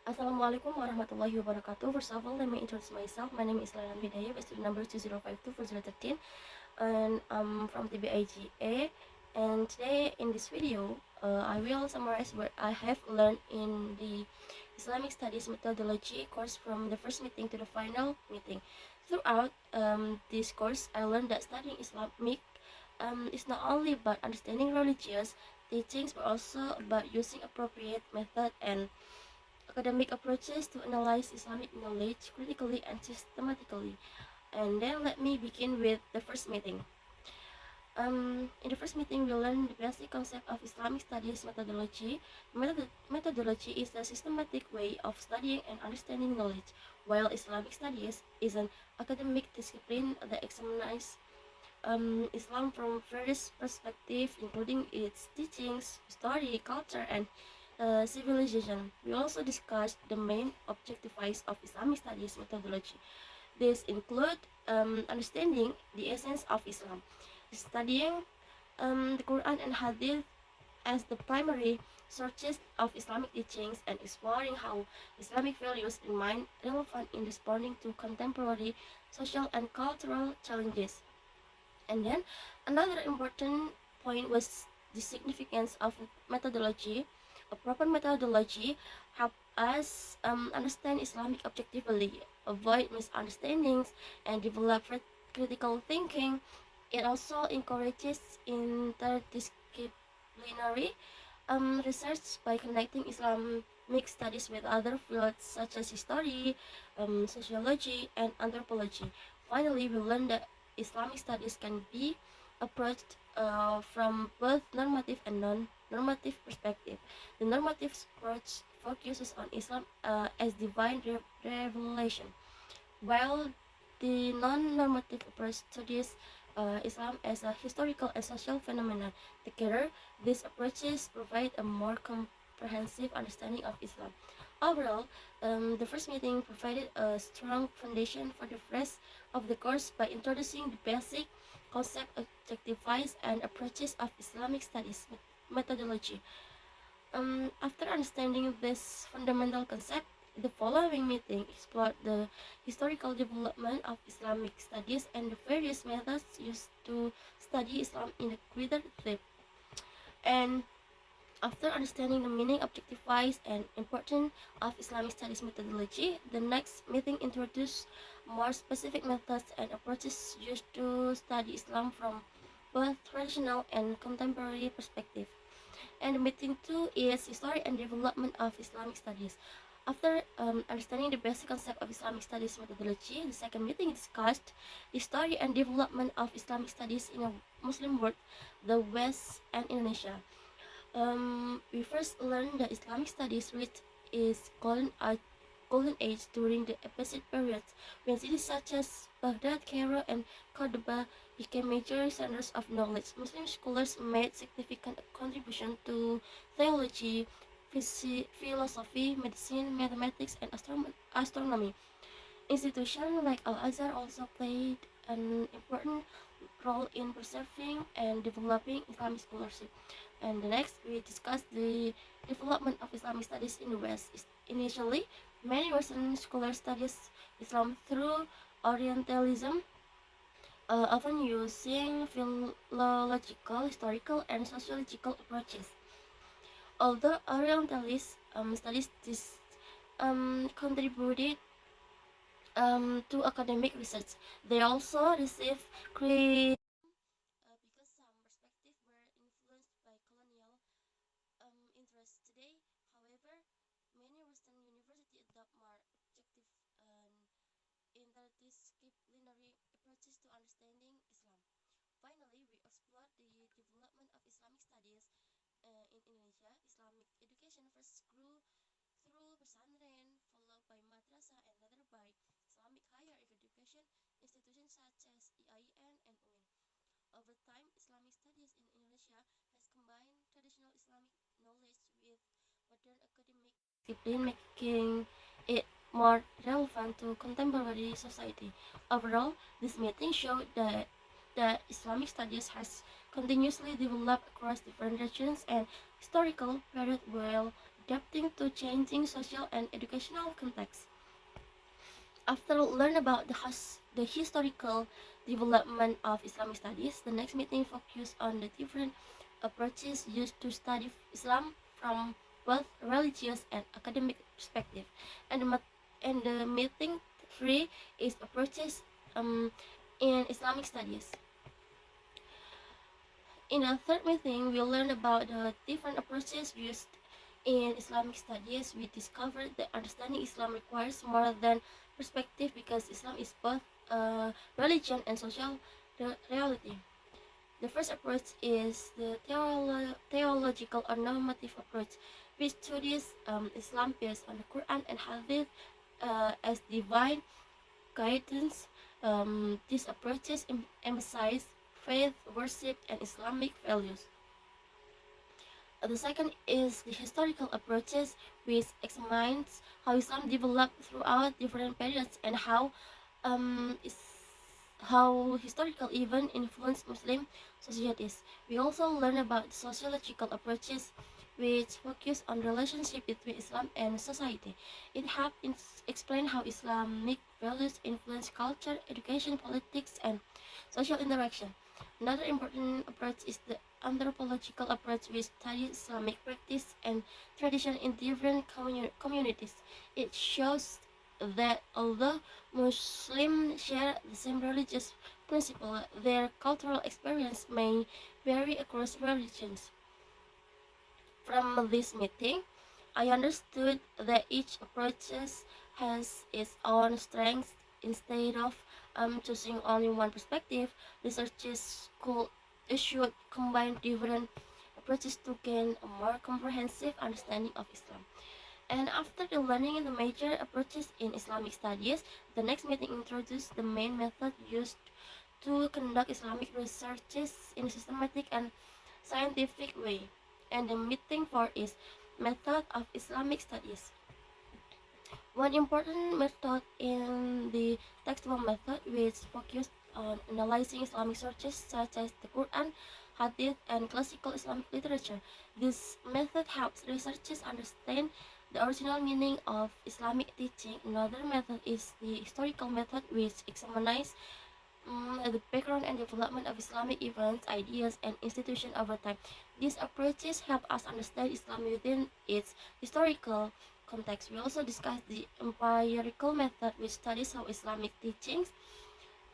Assalamualaikum warahmatullahi wabarakatuh. First of all, let me introduce myself. My name is Lailan Bidayah, student number 20524013, and I'm from TBIGA. And today in this video, I will summarize what I have learned in the Islamic Studies methodology course from the first meeting to the final meeting. Throughout this course, I learned that studying Islamic is not only about understanding religious teachings, but also about using appropriate method and academic approaches to analyze Islamic knowledge critically and systematically. And then let me begin with the first meeting. In the first meeting, we learned the basic concept of Islamic studies methodology. Methodology is a systematic way of studying and understanding knowledge, while Islamic studies is an academic discipline that examines Islam from various perspectives, including its teachings, story, culture, and civilization. We also discussed the main objectives of Islamic studies methodology. These include understanding the essence of Islam, studying the Quran and Hadith as the primary sources of Islamic teachings, and exploring how Islamic values remain relevant in responding to contemporary social and cultural challenges. And then another important point was the significance of methodology. A proper methodology help us understand Islamic objectively, avoid misunderstandings, and develop critical thinking. It also encourages interdisciplinary research by connecting Islamic studies with other fields such as history, sociology, and anthropology. Finally, we learned that Islamic studies can be approached from both normative and non-normative perspective. The normative approach focuses on Islam as divine revelation, while the non-normative approach studies Islam as a historical and social phenomenon. Together, these approaches provide a more comprehensive understanding of Islam. Overall, the first meeting provided a strong foundation for the rest of the course by introducing the basic concept, objectives, and approaches of Islamic studies methodology. After understanding this fundamental concept, the following meeting explored the historical development of Islamic studies and the various methods used to study Islam in a greater depth. And after understanding the meaning, objectives, and importance of Islamic studies methodology, the next meeting introduced more specific methods and approaches used to study Islam from both traditional and contemporary perspective. And meeting two is history and development of Islamic studies. After understanding the basic concept of Islamic studies methodology, the second meeting discussed the story and development of Islamic studies in a Muslim world, the West, and Indonesia. We first learned that Islamic studies reached its golden age during the Abbasid period, when cities such as Baghdad, Cairo, and Cordoba became major centers of knowledge. Muslim scholars made significant contribution to theology, philosophy, medicine, mathematics, and astronomy. Institutions like Al-Azhar also played an important role in preserving and developing Islamic scholarship. And the next, we discuss the development of Islamic studies in the West. Initially, many Western scholars studied Islam through Orientalism, often using philological, historical, and sociological approaches. Although Orientalist studies this contributed to academic research, they also received criticism because some perspectives were influenced by colonial interests. Today, however, many Western universities adopt more objective and interdisciplinary approaches to understanding Islam. Finally, we explored the development of Islamic studies in Indonesia. Islamic education first grew through pesantren, followed by madrasah, and later by Islamic higher education institutions such as IAIN and UIN. Over time, Islamic studies in Indonesia has combined traditional Islamic knowledge with modern academic discipline, making it more relevant to contemporary society. Overall, this meeting showed that Islamic studies has continuously developed across different regions and historical periods, while adapting to changing social and educational contexts. After learn about the historical development of Islamic studies, the next meeting focused on the different approaches used to study Islam from both religious and academic perspective. And the meeting three is approaches in Islamic studies. In the third meeting, we learned about the different approaches used in Islamic studies. We discovered that understanding Islam requires more than perspective because Islam is both a religion and social reality. The first approach is the theological or normative approach, which studies Islam based on the Quran and Hadith as divine guidance. These approaches emphasize faith, worship, and Islamic values. The second is the historical approaches, which examines how Islam developed throughout different periods and um, how historical events influence Muslim societies. We also learn about sociological approaches, which focus on relationship between Islam and society. It helps explain how Islamic values influence culture, education, politics, and social interaction. Another important approach is the anthropological approach, which studies Islamic practice and tradition in different communities. It shows that although Muslims share the same religious principle, their cultural experience may vary across religions. From this meeting, I understood that each approach has its own strengths. Instead of choosing only one perspective, researchers should combine different approaches to gain a more comprehensive understanding of Islam. And after the learning the major approaches in Islamic studies, the next meeting introduced the main method used to conduct Islamic researches in a systematic and scientific way. And the meeting four is method of Islamic studies. One important method in the textual method, which focused on analyzing Islamic sources such as the Quran, Hadith, and classical Islamic literature. This method helps researchers understand the original meaning of Islamic teaching. Another method is the historical method, which examines the background and development of Islamic events, ideas, and institutions over time. These approaches help us understand Islam within its historical context. We also discuss the empirical method, which studies how Islamic teachings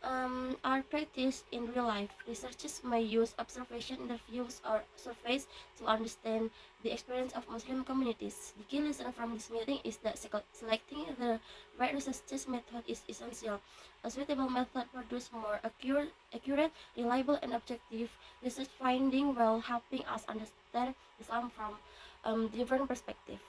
are practiced in real life. Researchers may use observation, interviews, or surveys to understand the experience of Muslim communities. The key lesson from this meeting is that selecting the right research method is essential. A suitable method produces more accurate, reliable, and objective research finding while helping us understand Islam from different perspectives.